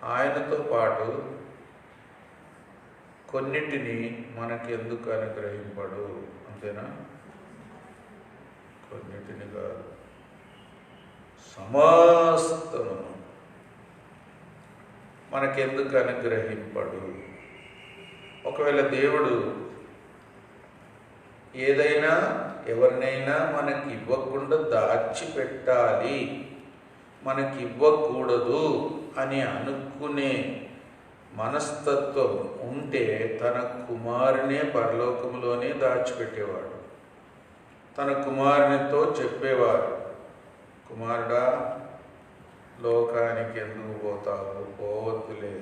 ఆయనతో పాటు కొన్నిటిని మనకెందుకు అనుగ్రహింపడు? అంతేనా? కొన్నిటిని కాదు, సమస్తము మనకెందుకు అనుగ్రహింపడు? ఒకవేళ దేవుడు ఏదైనా ఎవరినైనా మనకి ఇవ్వకుండా దాచిపెట్టాలి, మనకి ఇవ్వకూడదు అని అనుకునే మనస్తత్వం ఉంటే తన కుమారునే పరలోకంలోనే దాచిపెట్టేవాడు. తన కుమారునితో చెప్పేవారు, కుమారుడా, లోకానికి ఎందుకు పోతావు? పోవద్దులే.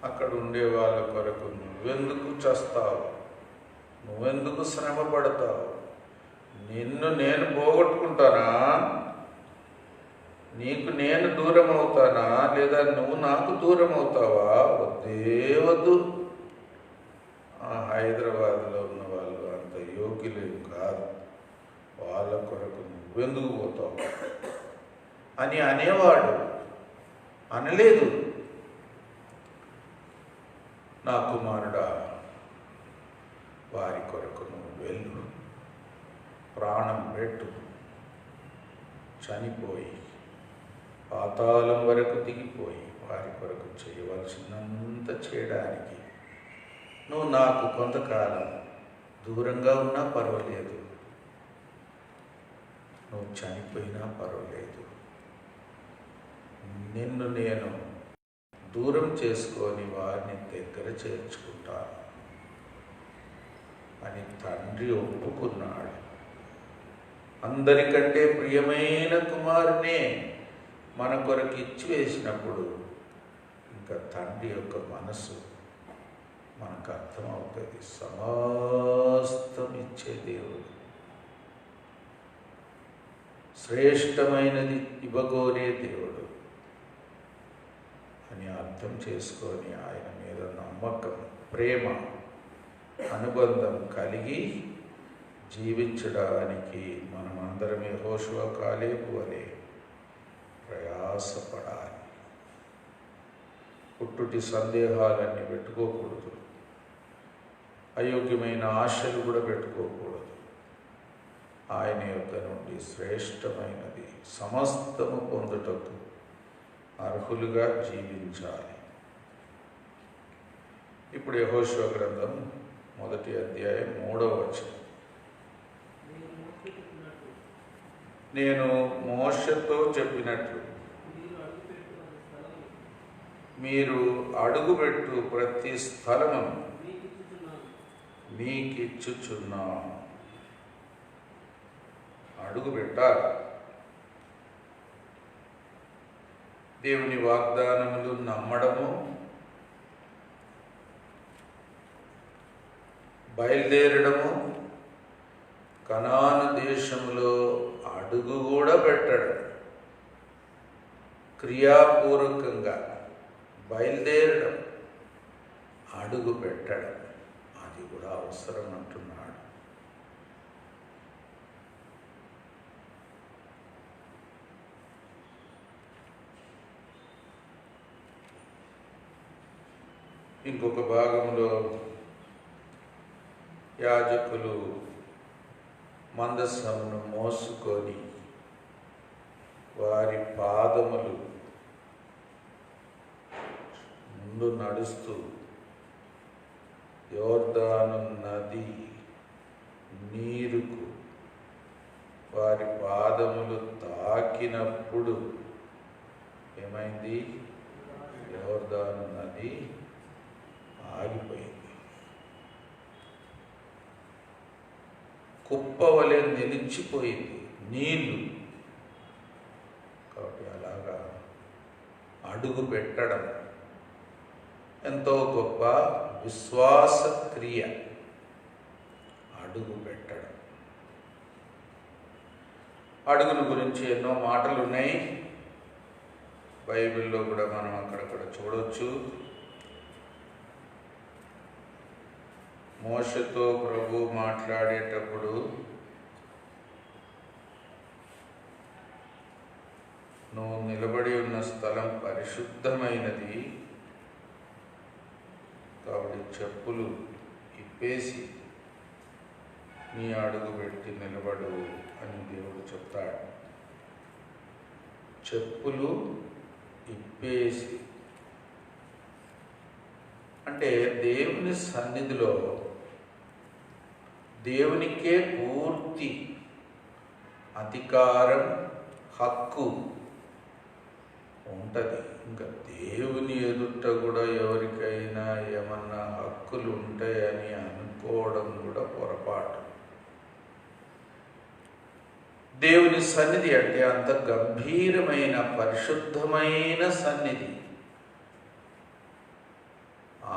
అక్కడ ఉండే వాళ్ళ కొరకు నువ్వెందుకు చస్తావు? నువ్వెందుకు శ్రమ పడతావు? నిన్ను నేను పోగొట్టుకుంటానా? నీకు నేను దూరం అవుతానా? లేదా నువ్వు నాకు దూరం అవుతావా? వద్దే వద్దు. హైదరాబాద్లో ఉన్న వాళ్ళు అంత యోగ్యులేం కాదు, వాళ్ళ కొరకు నువ్వెందుకు పోతావు అని అనేవాడు. అనలేదు. నా కుమారుడా, వారి కొరకు నువ్వు వెళ్ళు, ప్రాణం పెట్టు, చనిపోయి పాతాళం వరకు దిగిపోయి వారి కొరకు చేయవలసినంత చేయడానికి నువ్వు నాకు కొంతకాలం దూరంగా ఉన్నా పర్వాలేదు, నువ్వు చనిపోయినా పర్వాలేదు, నిన్ను నేను దూరం చేసుకొని వారిని దగ్గర చేర్చుకుంటాను అని తండ్రి ఒప్పుకున్నాడు. అందరికంటే ప్రియమైన కుమారునే మన కొరకు ఇచ్చి వేసినప్పుడు ఇంకా తండ్రి యొక్క మనసు మనకు అర్థమవుతుంది. సమస్తం ఇచ్చే దేవుడు, శ్రేష్టమైనది ఇవ్వగోరే దేవుడు అని అర్థం చేసుకొని ఆయన మీద నమ్మకం, ప్రేమ, అనుబంధం కలిగి జీవించడానికి మనమందరం యెహోషువ కాలేబు వలె ప్రయాసపడాలి. పుట్టుటి సందేహాలన్నీ పెట్టుకోకూడదు, అయోగ్యమైన ఆశలు కూడా పెట్టుకోకూడదు. ఆయన యొక్క నుండి శ్రేష్టమైనది సమస్తము పొందుటకు అర్హులుగా జీవించాలి. ఇప్పుడు యెహోషువ గ్రంథం 1వ అధ్యాయం 3వ వచనం. నేను మోషతో చెప్పినట్లు మీరు అడుగుపెట్టు ప్రతి స్థలమును మీకిచ్చుచున్నాను. అడుగు పెట్టాలి. దేవుని వాగ్దానములు నమ్మడము, బయలుదేరడము, కనాను దేశంలో అడుగు కూడా పెట్టడం, క్రియాపూర్వకంగా బయలుదేరడం, అడుగు పెట్టడం, అది కూడా అవసరం అంటున్నాడు. ఇంకొక భాగంలో యాజకులు మందసమును మోసుకొని వారి పాదములు ముందు నడుస్తూ యోర్దాను నది నీరుకు వారి పాదములు తాకినప్పుడు ఏమైంది? యోర్దాను నది ఆగిపోయింది. కుప్ప వలె నిలిచిపోయింది నీళ్లు. కాబట్టి అలాగా అడుగు పెట్టడం ఎంతో గొప్ప విశ్వాస క్రియ. అడుగు పెట్టడం. అడుగుల గురించి ఎన్నో మాటలు ఉన్నాయి బైబిల్లో కూడా, మనం అక్కడక్కడ చూడవచ్చు. మోషతో ప్రభు మాట్లాడేటప్పుడు నువ్వు నిలబడి ఉన్న స్థలం పరిశుద్ధమైనది, కాబట్టి చెప్పులు ఇప్పేసి నీ అడుగు పెట్టి నిలబడు అని దేవుడు చెప్తాడు. చెప్పులు ఇప్పేసి అంటే దేవుని సన్నిధిలో దేవునికే పూర్తి అధికారం, హక్కు ఉంటుంది. ఇంకా దేవుని ఎదుట కూడా ఎవరికైనా ఏమన్నా హక్కులు ఉంటాయని అనుకోవడం కూడా పొరపాటు. దేవుని సన్నిధి అంటే అంత గంభీరమైన పరిశుద్ధమైన సన్నిధి.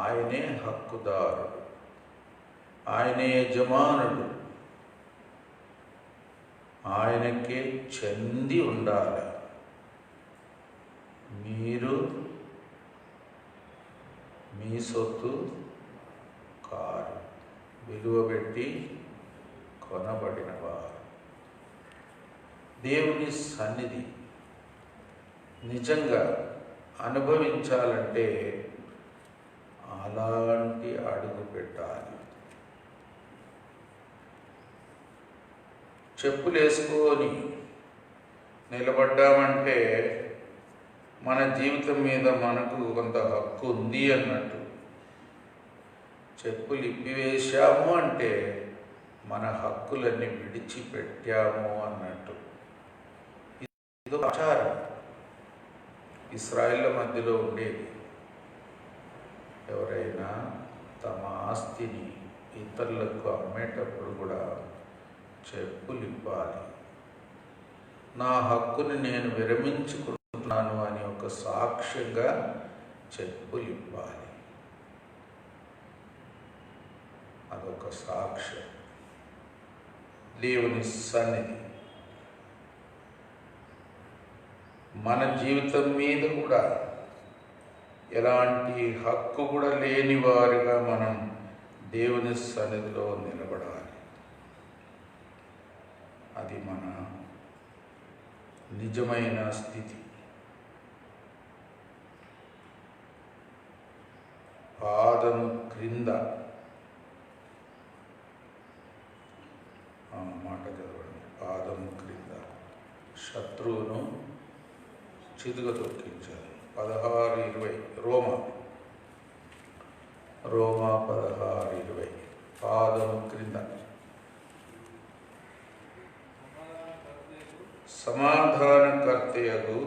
ఆయనే హక్కుదారుడు, ఆయనే యజమానుడు, ఆయనకే చెంది ఉండాలి. మీరు మీ సొత్తు కారు, విలువ పెట్టి కొనబడిన వారు. దేవుని సన్నిధి నిజంగా అనుభవించాలంటే అలాంటి అడుగు పెట్టాలి. చెప్పులు వేసుకొని నిలబడ్డామంటే మన జీవితం మీద మనకు కొంత హక్కు ఉంది అన్నట్టు. చెప్పులు ఇప్పివేశాము అంటే మన హక్కులన్నీ విడిచిపెట్టాము అన్నట్టు. ఇది ఆచారం ఇశ్రాయేళ్ల మధ్యలో ఉండేది. ఎవరైనా తమ ఆస్తిని ఇతరులకు అమ్మేటప్పుడు కూడా చెప్పులు ఇవ్వాలి. నా హక్కుని నేను విరమించుకుంటున్నాను అని ఒక సాక్ష్యంగా చెప్పులు ఇవ్వాలి. అదొక సాక్ష్యం. దేవుని సన్నిధి మన జీవితం మీద కూడా ఎలాంటి హక్కు కూడా లేని వారుగా మనం దేవుని సన్నిధిలో నిలబడాలి. అది మన నిజమైన స్థితి. పాదము క్రింద మాట చదవండి. పాదము క్రింద శత్రువును చిదుగా తొక్కించాలి. 16:20 రోమా 16:20 పాదము క్రింద సమాధానకర్తయగు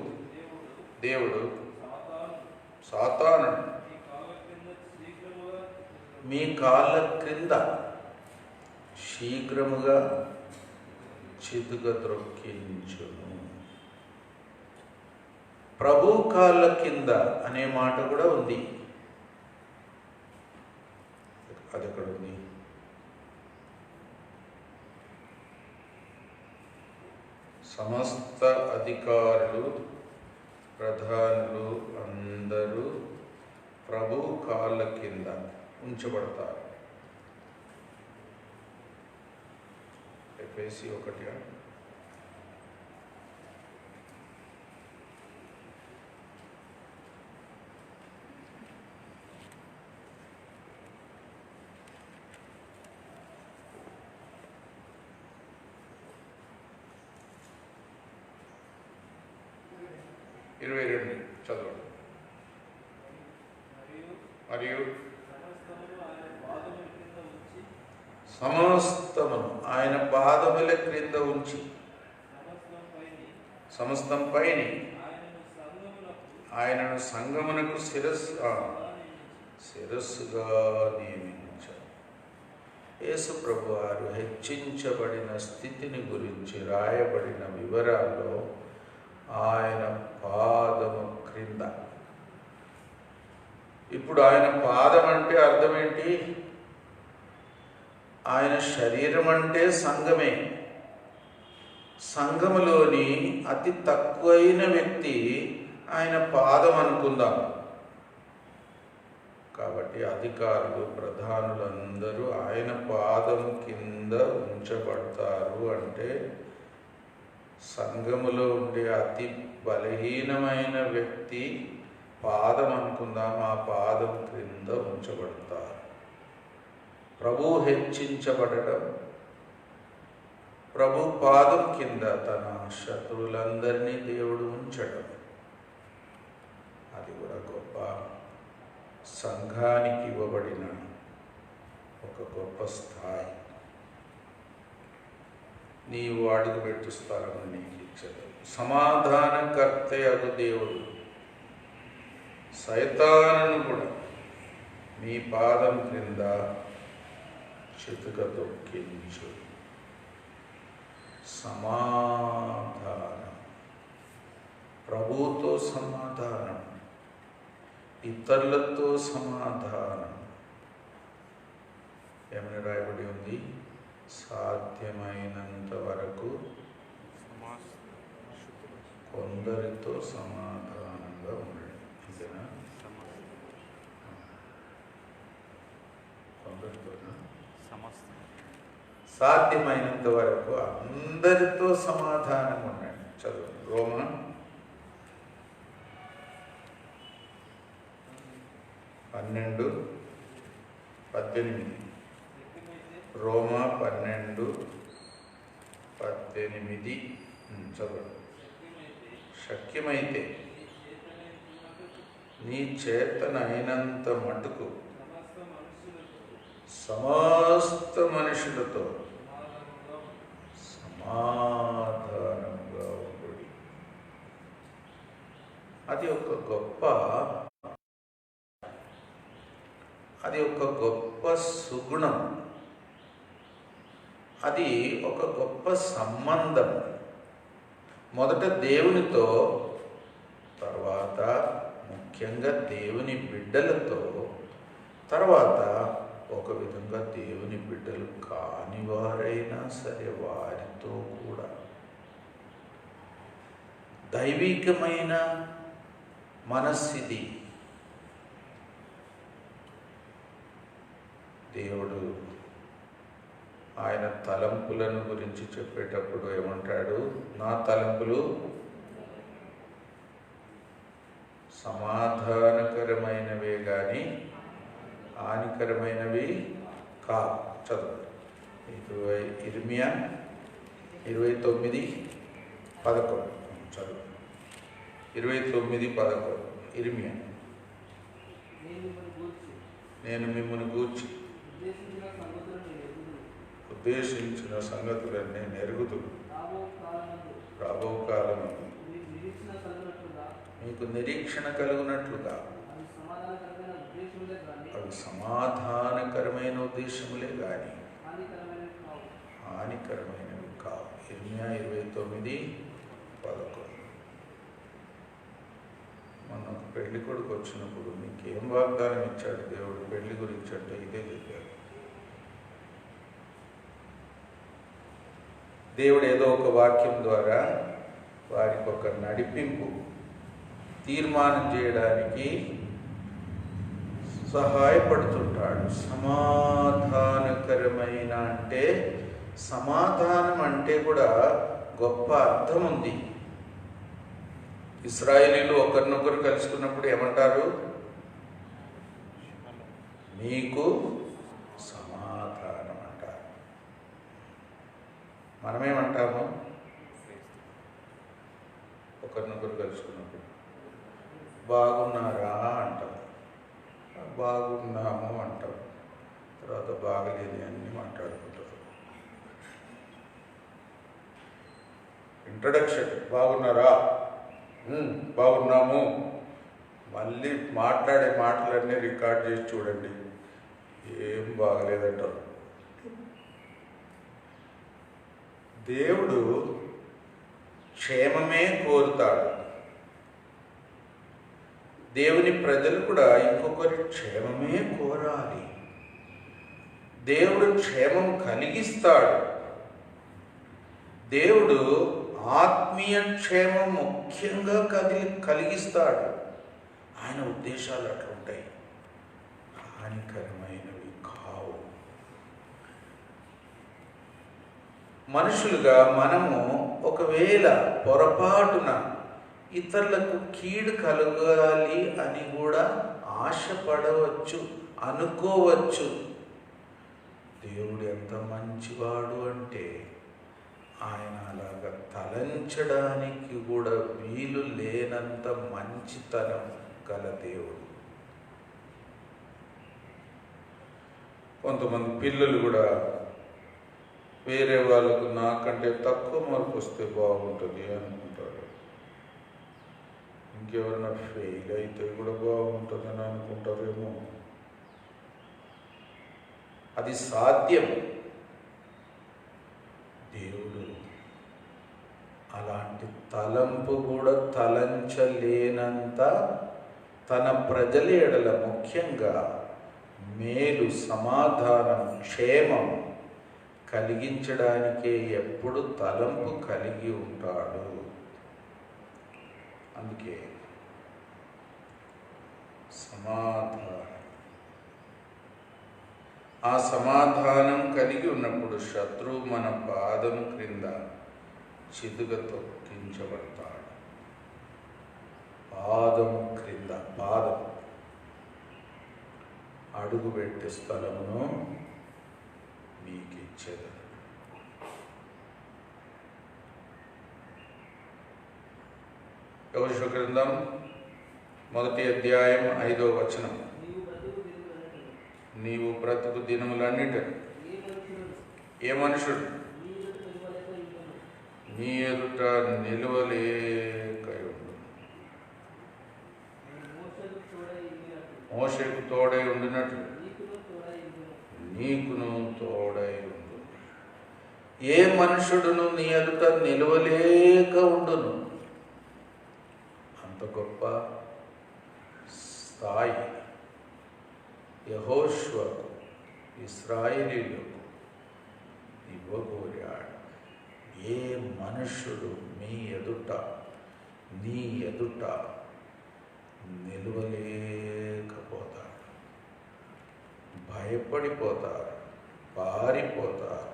దేవుడు సాతాను మీ కాళ్ళ క్రింద శీఘ్రముగా చిదుగ త్రొక్కించును. ప్రభు కాళ్ళ కింద అనే మాట కూడా ఉంది. అది ఎక్కడ ఉంది? సమస్త అధికారులు, ప్రధానులు అందరూ ప్రభు కాళ్ళ కింద ఉంచబడతారు. ఎఫెసీ 1 22 చదవండి. మరియు సమస్తమును ఆయన పాదముల క్రింద ఉంచి సమస్తం పైని ఆయనను సంగమునకు శిరస్సుగా నియమించారు. యేసు ప్రభువారు హెచ్చించబడిన స్థితిని గురించి రాయబడిన వివరాల్లో ఆయన పాదము క్రింద. ఇప్పుడు ఆయన పాదం అంటే అర్థం ఏంటి? ఆయన శరీరం అంటే సంఘమే. సంఘములోని అతి తక్కువైన వ్యక్తి ఆయన పాదం అనుకుందాం. కాబట్టి అధికారులు, ప్రధానులందరూ ఆయన పాదం కింద ఉంచబడతారు. అంటే సంఘములో ఉండే అతి బలహీనమైన వ్యక్తి పాదం అనుకుందాం, ఆ పాదం క్రింద ఉంచబడతారు. ప్రభు హెచ్చించబడడం, ప్రభు పాదం కింద తన శత్రువులందరినీ దేవుడు ఉంచడం, అది కూడా గొప్ప సంఘానికి ఇవ్వబడిన ఒక గొప్ప స్థాయి. నీవు అడుగు పెట్టు స్థలం నీకు ఇచ్చదు. సమాధానకర్తయగు దేవుడు సైతానును కూడా మీ పాదం క్రింద చితుక తొక్కించు. సమాధానం, ప్రభువుతో సమాధానం, ఇతరులతో సమాధానం. ఏమని రాయబడి ఉంది? సాధ్యమైనంత వరకు కొందరితో సమాధానంగా ఉండండి. అంతేనా? కొందరితోనా? సాధ్యమైనంత వరకు అందరితో సమాధానం ఉండండి. చదువు. రోమా 12:18. రోమా 12:18 చదువు. శక్యమైతే నీ చేతనైనంత మటుకు సమస్త మనుషులతో సమాధానంగా ఉండు. అది ఒక గొప్ప సుగుణం. అది ఒక గొప్ప సంబంధం. మొదట దేవునితో, తర్వాత ముఖ్యంగా దేవుని బిడ్డలతో, తర్వాత ఒక విధంగా దేవుని బిడ్డలు కాని వారైనా సరే వారితో కూడా దైవికమైన మనస్సిది. దేవుడు ఆయన తలంపులను గురించి చెప్పేటప్పుడు ఏమంటాడు? నా తలంపులు సమాధానకరమైనవే కానీ హానికరమైనవి కావు. చదువు. ఇర్మియా 29:11 చదువు. 29:11 ఇర్మియా. నేను మిమ్మల్ని గూర్చి ఉద్దేశించిన సంగతులను నేను ఎరుగుదును. రాబో కాలము మీకు నిరీక్షణ కలుగునట్లుగా అవి సమాధానకరమైన ఉద్దేశములే కానీ హానికరమైనవి కావు. ఇర్మియా 29:11. మొన్న ఒక పెళ్లి కొడుకు వచ్చినప్పుడు నీకేం వాగ్దానం ఇచ్చాడు దేవుడు పెళ్లి గురించి అంటే ఇదే చెప్పారు. దేవుడు ఏదో ఒక వాక్యం ద్వారా వారికి ఒక నడిపింపు, తీర్మానం చేయడానికి సహాయపడుతుంటాడు. సమాధానకరమైన అంటే, సమాధానం అంటే కూడా గొప్ప అర్థం ఉంది. ఇశ్రాయేలీయులు ఒకరినొకరు కలుసుకున్నప్పుడు ఏమంటారు? మీకు సమాధానం అంటారు. మనమేమంటాము? ఒకరినొకరు కలుసుకున్నప్పుడు బాగున్నారా అంటాం, బాగున్నాము అంటాం, తర్వాత బాగలేని అన్ని మాట్లాడుకుంటారు. ఇంట్రడక్షన్, బాగున్నారా, బాగున్నాము. మళ్ళీ మాట్లాడే మాటలన్నీ రికార్డ్ చేసి చూడండి, ఏం బాగలేదంటారు. దేవుడు క్షేమమే కోరుతాడు. దేవుని ప్రజలు కూడా ఇంకొకరి క్షేమమే కోరాలి. దేవుడు క్షేమం కలిగిస్తాడు. దేవుడు ఆత్మీయ క్షేమం ముఖ్యంగా కలిగిస్తాడు. ఆయన ఉద్దేశాలు అట్లుంటాయి, హానికరమైనవి కావు. మనుషులుగా మనము ఒకవేళ పొరపాటున ఇతరులకు కీడు కలగాలి అని కూడా ఆశపడవచ్చు, అనుకోవచ్చు. దేవుడు ఎంత మంచివాడు అంటే ఆయన అలాగా తలంచడానికి కూడా వీలు లేనంత మంచితనం గల దేవుడు. కొంతమంది పిల్లలు కూడా వేరే వాళ్ళకు నాకంటే తక్కువ మార్పు వస్తే బాగుంటుంది అనుకుంటారు. ఇంకెవరైనా ఫెయిల్ అయితే కూడా బాగుంటుందని అనుకుంటారేమో. అది సాధ్యం. దేవుడు అలాంటి తలంపు కూడా తలంచలేనంత తన ప్రజల ఎడల, ముఖ్యంగా మేలు, సమాధానం, క్షేమం కలిగించడానికే ఎప్పుడు తలంపు కలిగి ఉంటాడు. అందుకే సమాధానం, ఆ సమాధానం కలిగి ఉన్నప్పుడు శత్రువు మన పాదం క్రింద చిదుగ తొక్కించబడతాడు. పాదం క్రింద, పాదం అడుగు పెట్టే స్థలమును మీకు ఇచ్చేది. యెహోషువ గ్రంథం 1వ అధ్యాయం 5వ వచనం. నీవు బ్రతుకు దినములన్నిటి ఏ మనుషుడు నీ ఎదుట నిలువలేకయుండు. మోషేకు తోడై ఉండినట్లు నీకును తోడై ఉండు. ఏ మనుషుడును నీ ఎదుట నిలువలేక ఉండును. అంత గొప్ప స్థాయి యెహోషువకు, ఇశ్రాయేలీయులకు ఇవ్వగోరాడు. ఏ మనుషుడు మీ ఎదుట, నీ ఎదుట నిలువలేకపోతాడు. భయపడిపోతారు, పారిపోతారు,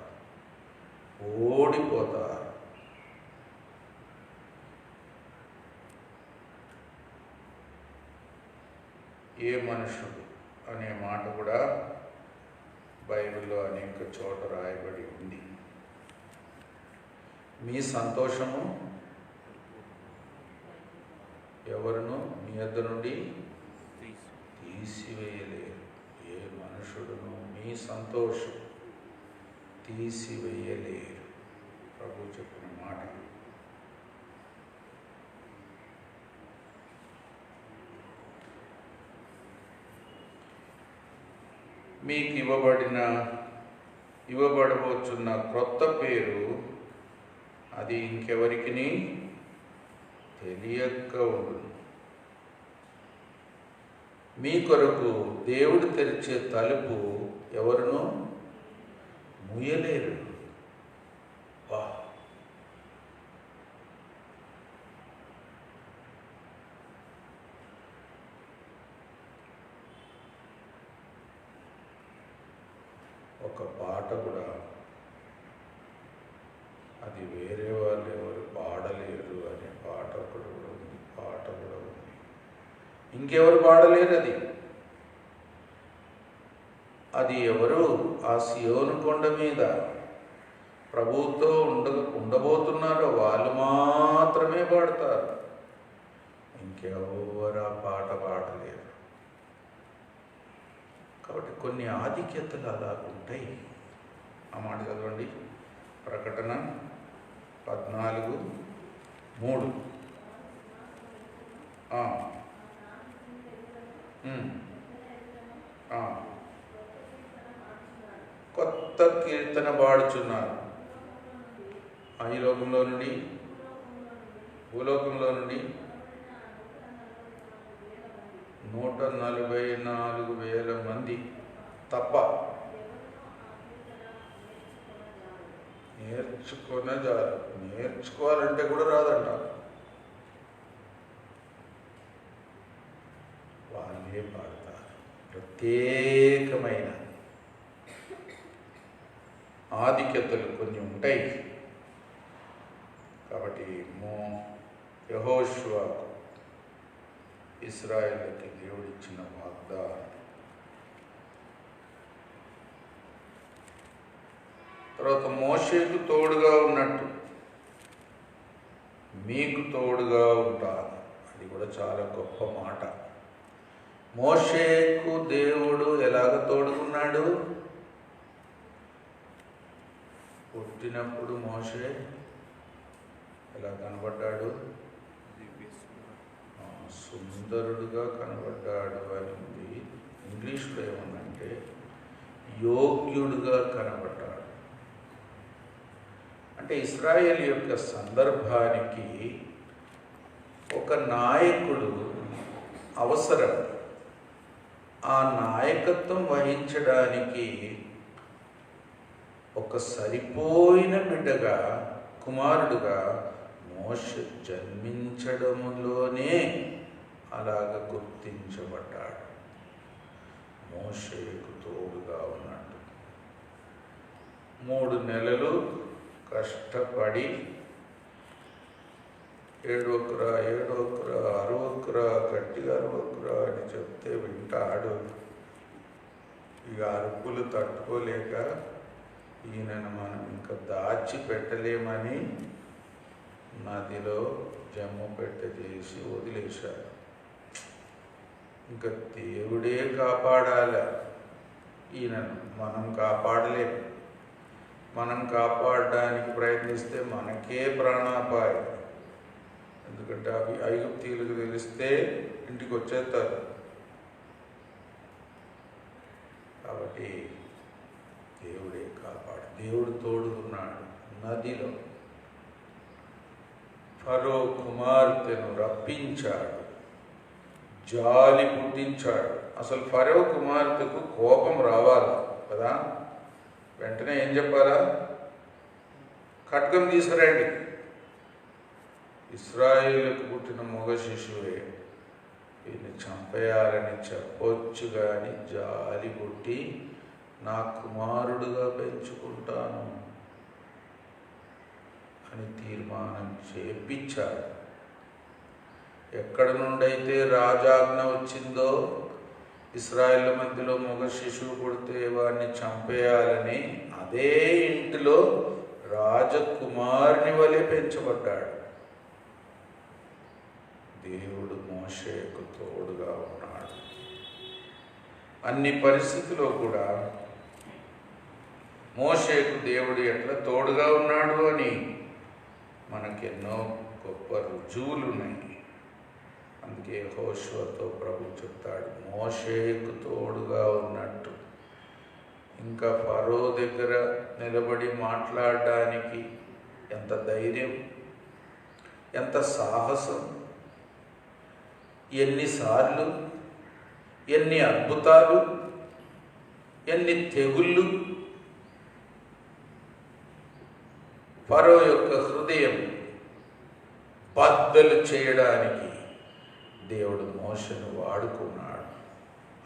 ఓడిపోతారు. ఏ మనుషుడు అనే మాట కూడా బైబిల్లో అనేక చోట రాయబడి ఉంది. మీ సంతోషము ఎవరును మీ యొద్ద నుండి తీసివేయలేరు. ఏ మనుషుడును మీ సంతోషం తీసివేయలేరు. ప్రభు చెప్పిన మాట. మీకు ఇవ్వబడవచ్చున్న క్రొత్త పేరు అది ఇంకెవరికి తెలియక ఉండును. మీ కొరకు దేవుడు తెరిచే తలుపు ఎవరును మూయలేరు. వా, ఒక పాట కూడా, అది వేరే వాళ్ళు ఎవరు పాడలేరు అనే పాట ఒకటి కూడా ఉంది. పాట కూడా ఉంది. ఇంకెవరు పాడలేరు. అది ఎవరు? ఆ సియోను కొండ మీద ప్రభువుతో ఉండబోతున్నారో వాళ్ళు మాత్రమే పాడతారు. ఇంకెవరు ఆ పాట పాడలేరు. కాబట్టి కొన్ని ఆధిక్యతలు అలా ఉంటాయి. ఆ మాట చదవండి. ప్రకటన 14:3. కొత్త కీర్తన పాడుచున్నారు. ఈ లోకంలో నుండి, భూలోకంలో నుండి 144,000 మంది తప్ప నేర్చుకునే చాలు. నేర్చుకోవాలంటే కూడా రాదంట. వాళ్ళే పాడతారు. ప్రత్యేకమైన ఆధిక్యతలు కొన్ని ఉంటాయి. కాబట్టి యెహోషువకు ఇశ్రాయేలుకి దేవుడిచ్చిన వాగ్దానం. తర్వాత మోషేకు తోడుగా ఉన్నట్టు మీకు తోడుగా ఉంటాను. అది కూడా చాలా గొప్ప మాట. మోషేకు దేవుడు ఎలాగ తోడుకున్నాడు? పుట్టినప్పుడు మోషే ఎలా కనబడ్డాడు? సుందరుడుగా కనబడ్డాడు అని ఉంది. ఇంగ్లీష్లో ఏమన్నంటే యోగ్యుడుగా కనబడ్డాడు. అంటే ఇశ్రాయేల్ యొక్క సందర్భానికి ఒక నాయకుడు అవసరం. ఆ నాయకత్వం వహించడానికి ఒక సరిపోయిన బిడ్డగా, కుమారుడుగా మోషే జన్మించడములోనే అలాగ గుర్తించబడ్డాడు. మోషేకు తోడుగా ఉన్నట్టు 3 నెలలు కష్టపడి ఏడోకురా అరవకురా గట్టిగా అరవకురా అని చెప్తే వింటాడు. ఇక అరుపులు తట్టుకోలేక ఈయనను మనం ఇంకా దాచిపెట్టలేమని నదిలో జమ్ము చేసి వదిలేశాడు. ఇంకా దేవుడే కాపాడాలి ఈయనను, మనం కాపాడలేము. మనం కాపాడడానికి ప్రయత్నిస్తే మనకే ప్రాణాపాయం. ఎందుకంటే అవి ఐగుప్తీయులకు తెలిస్తే ఇంటికి వచ్చేస్తారు. కాబట్టి దేవుడే కాపాడు. దేవుడు తోడుకున్నాడు. నదిలో ఫరో కుమార్తెను రప్పించాడు, జాలి పుట్టించాడు. అసలు ఫరో కుమార్తెకు కోపం రావాలి కదా, వెంటనే ఏం చెప్పాలా? ఖడ్గం తీసుకురండి. ఇశ్రాయేలుకు పుట్టిన మగ శిశువే, వీడిని చంపేయాలని చెప్పొచ్చు కానీ జాలి పుట్టి నా కుమారుడుగా పెంచుకుంటాను అని తీర్మానం చేపించాడు. ఎక్కడ నుండైతే రాజాజ్ఞ వచ్చిందో ఇశ్రాయేళ్ల మధ్యలో మగ శిశువు పుడితే వాడిని చంపేయాలని, అదే ఇంటిలో రాజకుమారుని వలె పెంచబడ్డాడు. దేవుడు మోషేకు తోడుగా ఉన్నాడు. అన్ని పరిస్థితుల్లో కూడా మోషేకు దేవుడు ఎట్లా తోడుగా ఉన్నాడు అని మనకెన్నో గొప్ప రుజువులు ఉన్నాయి. అందుకే యెహోషువతో ప్రభు చెప్తాడు, మోషేకు తోడుగా ఉన్నట్టు. ఇంకా ఫరో దగ్గర నిలబడి మాట్లాడడానికి ఎంత ధైర్యం, ఎంత సాహసం, ఎన్నిసార్లు, ఎన్ని అద్భుతాలు, ఎన్ని తెగుళ్ళు. ఫరో యొక్క హృదయం బద్దలు చేయడానికి దేవుడు మోషను వాడుకున్నాడు.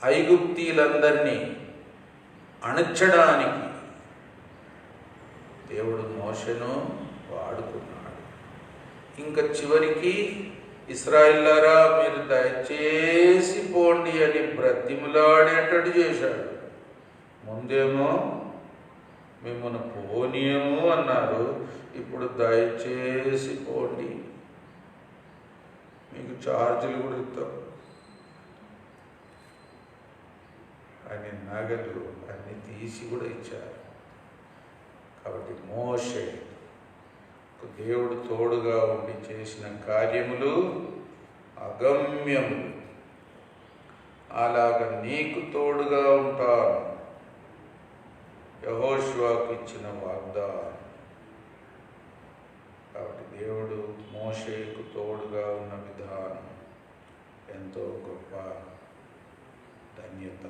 ఐగుప్తీయులందరినీ అణచడానికి దేవుడు మోషను వాడుకున్నాడు. ఇంకా చివరికి ఇశ్రాయేలులారా మీరు దయచేసి పోండి అని బ్రతిమలాడేటట్టు చేశాడు. ముందేమో మిమ్మల్ని పోనీయము అన్నారు, ఇప్పుడు దయచేసి పోండి, మీకు ఛార్జీలు కూడా ఇస్తాం అని నగలు అన్ని తీసి కూడా ఇచ్చారు. కాబట్టి మోషే దేవుడు తోడుగా ఉండి చేసిన కార్యములు అగమ్యములు. అలాగ నీకు తోడుగా ఉంటాను, యెహోషువకు ఇచ్చిన వాగ్దానం. కాబట్టి దేవుడు మోషేకు తోడుగా ఉన్న విధానం ఎంతో గొప్ప ధన్యత.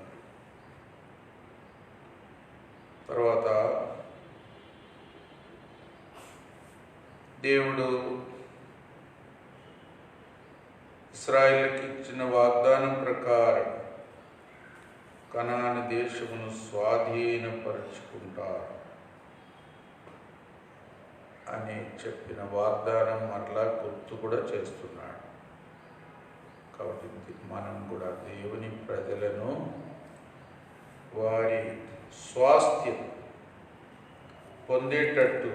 తర్వాత దేవుడు ఇశ్రాయేలుకి ఇచ్చిన వాగ్దానం ప్రకారం కనాను దేశమును స్వాధీనపరుచుకుంటారు. అని చెప్పిన వాగ్దానం మరలా గుర్తు కూడా చేస్తున్నాడు. కాబట్టి మనం కూడా దేవుని ప్రజలను వారి స్వాస్థ్యం పొందేటట్టు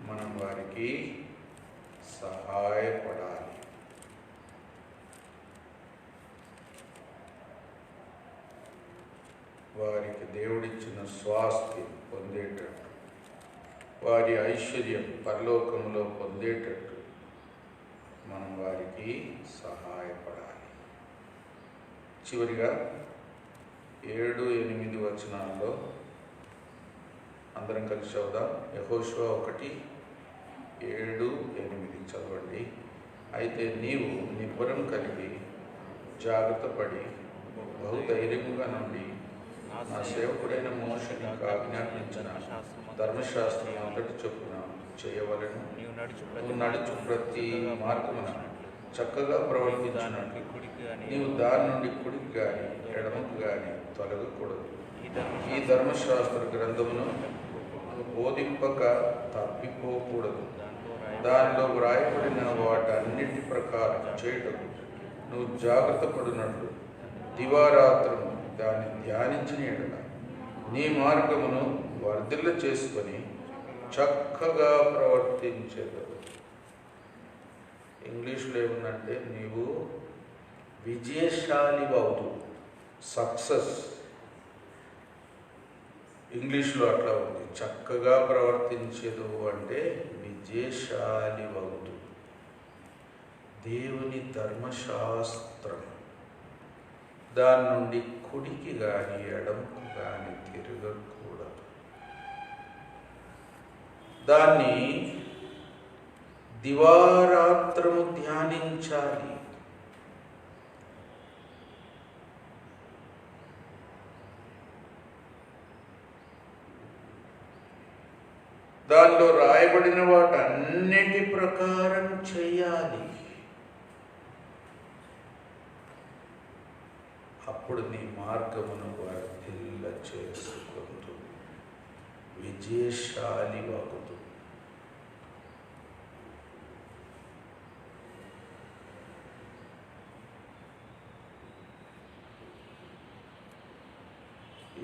మనం వారికి సహాయపడాలి. వారికి దేవుడిచ్చిన స్వాస్థ్యం పొందేటట్టు, వారి ఐశ్వర్యం పరలోకంలో పొందేటట్టు మనం వారికి సహాయపడాలి. చివరిగా 7-8 వచనాల్లో అందరం కలిసి చదువుదాం. యెహోషువ 1:7-8 చదవండి. అయితే నీవు నిబ్బరం కలిగి జాగ్రత్త పడి బహుధైర్యముగా నుండి నా సేవకుడైన మోషేకి ఆజ్ఞాపించిన ధర్మశాస్త్రం అంతటి చొప్పున చేయవలెను. నువ్వు నడుచు ప్రతి మార్గమున చక్కగా ప్రవర్తించినట్లు నీవు దాని నుండి కుడికి కానీ ఎడమకు కానీ తొలగకూడదు. ఈ ధర్మశాస్త్ర గ్రంథమును బోధింపక తప్పిపోకూడదు. దానిలో వ్రాయబడిన వాటన్నిటి ప్రకారం చేయటకు నువ్వు జాగ్రత్త పడినట్లు దివారాత్రము దాన్ని ధ్యానించిన ఎడల నీ మార్గమును వర్ధిల్ల చేసుకొని చక్కగా ప్రవర్తించేదవు. ఇంగ్లీష్లో ఏముందంటే నీవు విజయశాలి అవుతూ, సక్సెస్. ఇంగ్లీష్లో అట్లా ఉంది. చక్కగా ప్రవర్తించేదు అంటే విజయశాలి అవుతూ. దేవుని ధర్మశాస్త్రం దాని నుండి కుడికి కానీ ఎడమకు కానీ తిరగకూడదు. దాన్ని దివారాత్రము ధ్యానించాలి. దానిలో రాయబడిన వాటన్నిటి ప్రకారం చేయాలి. అప్పుడు నీ మార్గమును వర్ధిల్ల చేసుకుంటూ విజయశాలి వాగుతూ.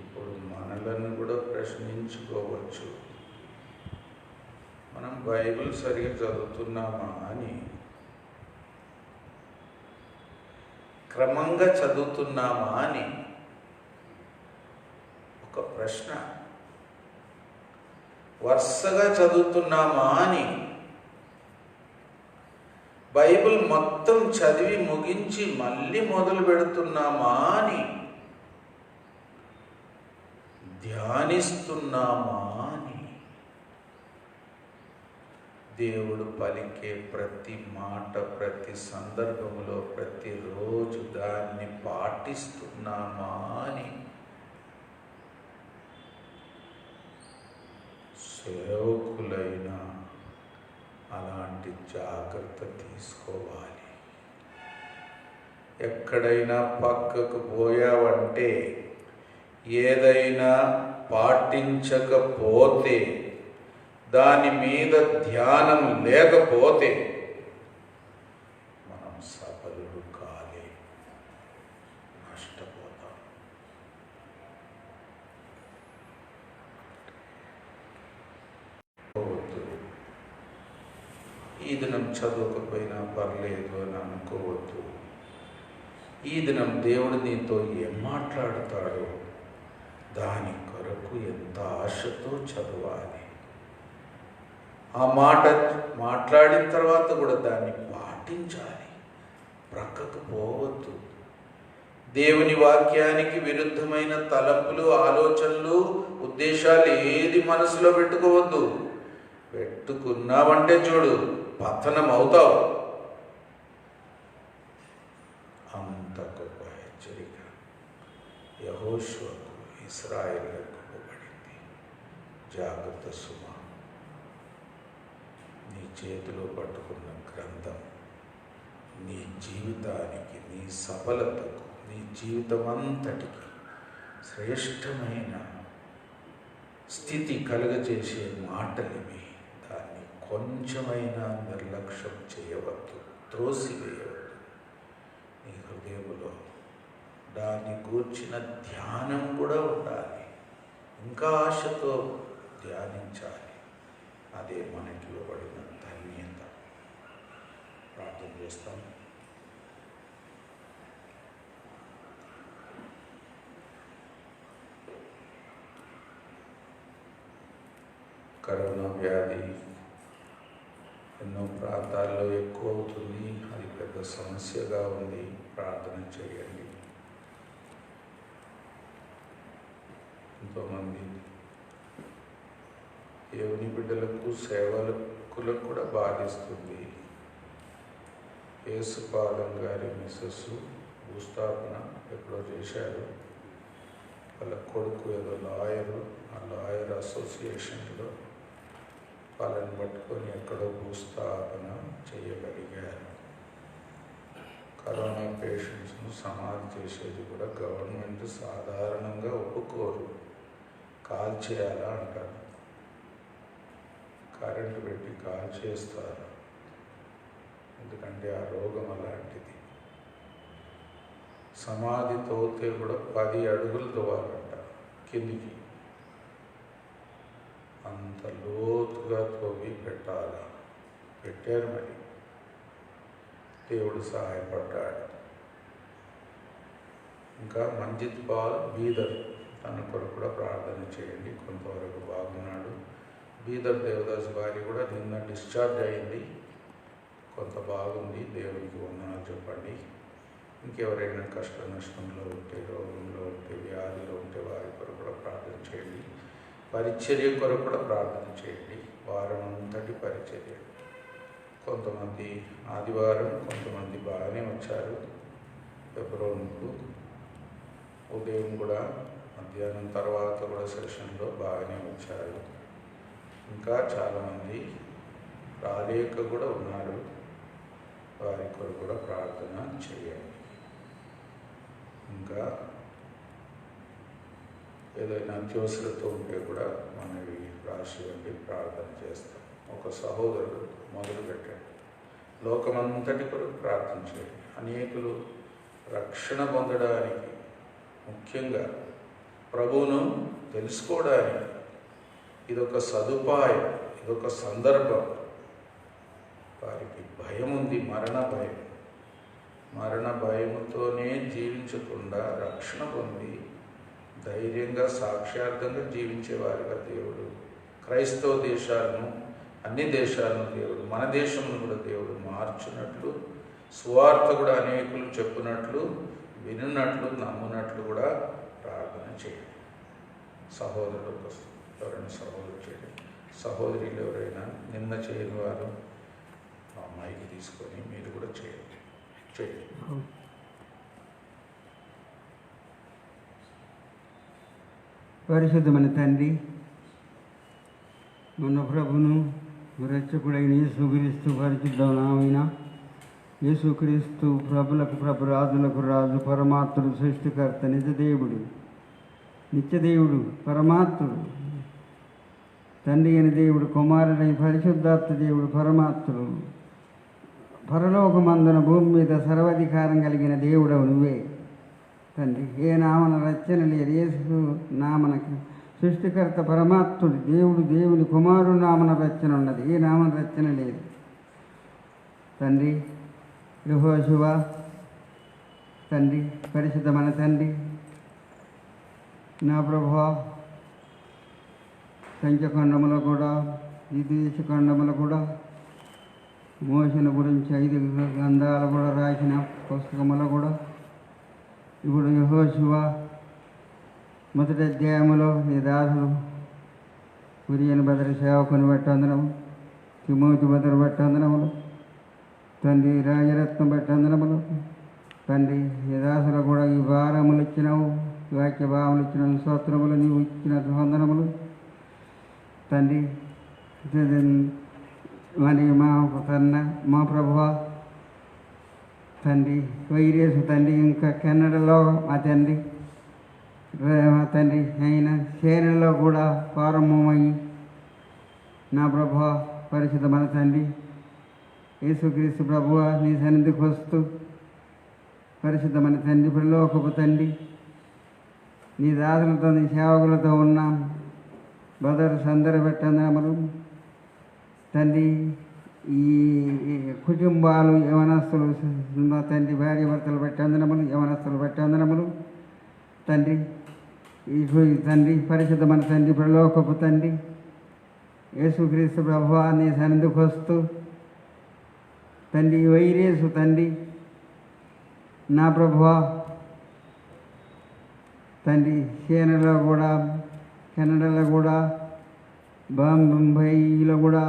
ఇప్పుడు మనలను కూడా ప్రశ్నించుకోవచ్చు, మనం బైబిల్ సరిగా చదువుతున్నామా అని, క్రమంగా చదువుతున్నామా అని ఒక ప్రశ్న. వరుసగా చదువుతున్నామా అని, బైబిల్ మొత్తం చదివి ముగించి మళ్ళీ మొదలు పెడుతున్నామా అని, ధ్యానిస్తున్నామా అని. దేవుడు పలికే ప్రతి మాట, ప్రతి సందర్భంలో, ప్రతిరోజు దాన్ని పాటిస్తున్నామా అని. సేవకులైన అలాంటి జాగ్రత్త తీసుకోవాలి. ఎక్కడైనా పక్కకు పోయావంటే, ఏదైనా పాటించకపోతే, దాని మీద ధ్యానం లేకపోతే మనం సఫలులు కాలే, నష్టపోతాం. ఈ దినం చదవకపోయినా పర్లేదు అని అనుకోవద్దు. ఈ దినం దేవుడు నీతో ఏం మాట్లాడతాడో దాని కొరకు ఎంత ఆశతో చదవాలి. ఆ మాట మాట్లాడిన తర్వాత కూడా దాన్ని పాటించాలి, ప్రక్కకు పోవద్దు. దేవుని వాక్యానికి విరుద్ధమైన తలంపులు, ఆలోచనలు, ఉద్దేశాలు ఏది మనసులో పెట్టుకోవద్దు. పెట్టుకున్నావంటే చూడు, పతనం అవుతావు. అంత గొప్ప హెచ్చరిక యెహోషువకు, ఇశ్రాయేలుకు ఇవ్వబడింది. జాగ్రత్త సుమ, నీ చేతిలో పట్టుకున్న గ్రంథం నీ జీవితానికి, నీ సఫలతకు, నీ జీవితం అంతటికి శ్రేష్టమైన స్థితి కలుగజేసే మాటలివి. దాన్ని కొంచెమైనా నిర్లక్ష్యం చేయవద్దు, త్రోసివేయవద్దు. నీ హృదయంలో దాన్ని గూర్చిన ధ్యానం కూడా ఉండాలి. ఇంకా ఆశతో ధ్యానించాలి. అదే మనకి ఇవ్వబడిన ధన్యత. ప్రార్థన చేస్తాం. కరోనా వ్యాధి ఎన్నో ప్రాంతాల్లో ఎక్కువ అవుతుంది. అది పెద్ద సమస్యగా ఉంది. ప్రార్థన చేయండి. ఎంతోమంది దేవుని బిడ్డలకు, సేవకులకు కూడా బాధిస్తుంది. యేసుపాదం గారి మిస్సెస్ భూస్థాపన ఎప్పుడో చేశారు. వాళ్ళ కొడుకు ఏదో లాయరు, ఆ లాయర్ అసోసియేషన్లో వాళ్ళని పట్టుకొని ఎక్కడో భూస్థాపన చేయగలిగారు. కరోనా పేషెంట్స్ను సమాధి చేసేది కూడా గవర్నమెంట్ సాధారణంగా ఒప్పుకోరు. కాల్ చేయాలా అంటారు. కరెంటు పెట్టి కాల్ చేస్తారు. ఎందుకంటే ఆ రోగం అలాంటిది. సమాధి తవ్వితే కూడా 10 అడుగులు తవ్వాలంట కిందికి. అంత లోతుగా తవ్వి పెట్టాలి. పెట్టారు. మరి దేవుడు సహాయపడ్డాడు. ఇంకా మంజిత్ పాల్ బీదర్, తన కొరకు కూడా ప్రార్థన చేయండి. కొంతవరకు బాగున్నాడు. బీదర్ దేవదాస్ భార్య కూడా నిన్న డిశ్చార్జ్ అయింది. కొంత బాగుంది. దేవునికి వందనాలు చెప్పండి. ఇంకెవరైనా కష్ట నష్టంలో ఉంటే, రోగంలో ఉంటే, వ్యాధిలో ఉంటే వారి కొరకు కూడా ప్రార్థన చేయండి. పరిచర్య కొరకు కూడా ప్రార్థన చేయండి. వారం అంతటి పరిచర్య. కొంతమంది ఆదివారం, కొంతమంది బాగానే వచ్చారు ఫిబ్రవరికి. ఉదయం కూడా, మధ్యాహ్నం తర్వాత కూడా సెషన్లో బాగానే వచ్చారు. ఇంకా చాలామంది రాలేక కూడా ఉన్నారు. వారి కొరకు కూడా ప్రార్థన చేయండి. ఇంకా ఏదైనా అత్యవసరత ఉంటే కూడా మనవి రాసి వంటి ప్రార్థన చేస్తాం. ఒక సహోదరుడు మొదలుపెట్టాడు. లోకమంతటి కొరకు ప్రార్థన చేయండి. అనేకులు రక్షణ పొందడానికి, ముఖ్యంగా ప్రభువును తెలుసుకోవడానికి ఇదొక సదుపాయం, ఇదొక సందర్భం. వారికి భయం ఉంది, మరణ భయం. మరణ భయముతోనే జీవించకుండా రక్షణ పొంది ధైర్యంగా, సాక్ష్యార్థంగా జీవించేవారిగా దేవుడు క్రైస్తవ దేశాలను, అన్ని దేశాలను దేవుడు, మన దేశంలో కూడా దేవుడు మార్చినట్లు, సువార్త కూడా అనేకులు చెప్పునట్లు, వినున్నట్లు, నమ్మునట్లు కూడా ప్రార్థన చేయండి. సహోదరుల కోసం ఎవరైనా సహోదరులు చేయండి. సహోదరులు ఎవరైనా నిన్న చేయని వారు ఆ మైకి తీసుకొని మీరు కూడా చేయండి. పరిశుద్ధమైన తండ్రి, మన ప్రభును రక్షకుడైన యేసుక్రీస్తు పరిశుద్ధ నామమున, యేసుక్రీస్తు ప్రభులకు ప్రభు, రాజులకు రాజు, పరమాత్ముడు, సృష్టికర్త, నిజదేవుడు, నిత్యదేవుడు, పరమాత్ముడు, తండ్రి అయిన దేవుడు, కుమారుడైన పరిశుద్ధాత్మ దేవుడు, పరమాత్ముడు, పరలోకమందున భూమి మీద సర్వాధికారం కలిగిన దేవుడవు నువ్వే తండ్రి. ఏ నామన రచన లేదు. యేసు నామనకి సృష్టికర్త పరమాత్ముడు దేవుడు, దేవుని కుమారుడు నామన రచన ఉన్నది. ఏ నామన రచన లేదు తండ్రి. యెహోషువ తండ్రి, పరిశుద్ధమైన తండ్రి, నా ప్రభువా, పంచఖండములో కూడా, ద్వితీయ ఖండములో కూడా మోషను గురించి 5 గ్రంథాలు కూడా రాసిన పుస్తకములో కూడా, ఇప్పుడు యెహోషువ మొదటి అధ్యాయంలో నీ దాసులు కురియను బదరు సేవకుని బట్టి వందనము, తిమోతి బదరు బట్టి వందనములు తండ్రి, రాజరత్నం బట్టి వందనములు తండ్రి. నీ దాసులు కూడా ఈ భారములు ఇచ్చినావు, వాక్య భావములు ఇచ్చిన స్తోత్రములు నీవు ఇచ్చిన వందనములు తండ్రి. మరి మా ప్రభువా తండ్రి, వైరస్ తండ్రి, ఇంకా కెనడాలో మా తండ్రి తండ్రి అయిన శ్రేణుల్లో కూడా ప్రారంభమయ్యి నా ప్రభు పరిశుద్ధమైన తండ్రి యేసుక్రీస్తు ప్రభువ నీ సన్నిధికి వస్తూ పరిశుద్ధమైన తండ్రి ప్రలోకపు తండ్రి నీ దాసులతో నీ సేవకులతో ఉన్నాం బదరు సందరు పెట్టందరములు తండ్రి ఈ కుటుంబాలు యవనస్తులు తండ్రి భార్య భర్తలు పెట్టందనములు యవనస్తులు పెట్టందనములు తండ్రి ఈ తండ్రి పరిశుద్ధమైన తండ్రి ప్రలోకపు తండ్రి యేసుక్రీస్తు ప్రభువా నీ సన్నిధికి వస్తూ తండ్రి వైరేసు తండ్రి నా ప్రభువా తండ్రి చైనాలో కూడా కెనడాలో కూడా బొంబాయిలో కూడా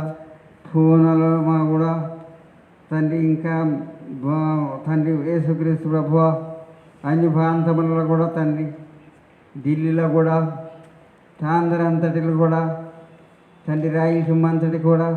పూనాలో కూడా తండ్రి ఇంకా తండ్రి యేసుక్రీస్తు ప్రభువా అన్ని ప్రాంతములలో కూడా తండ్రి ఢిల్లీలో కూడా ఆంధ్ర అంతటిలో కూడా తండ్రి రాయలసీమ అంతటి కూడా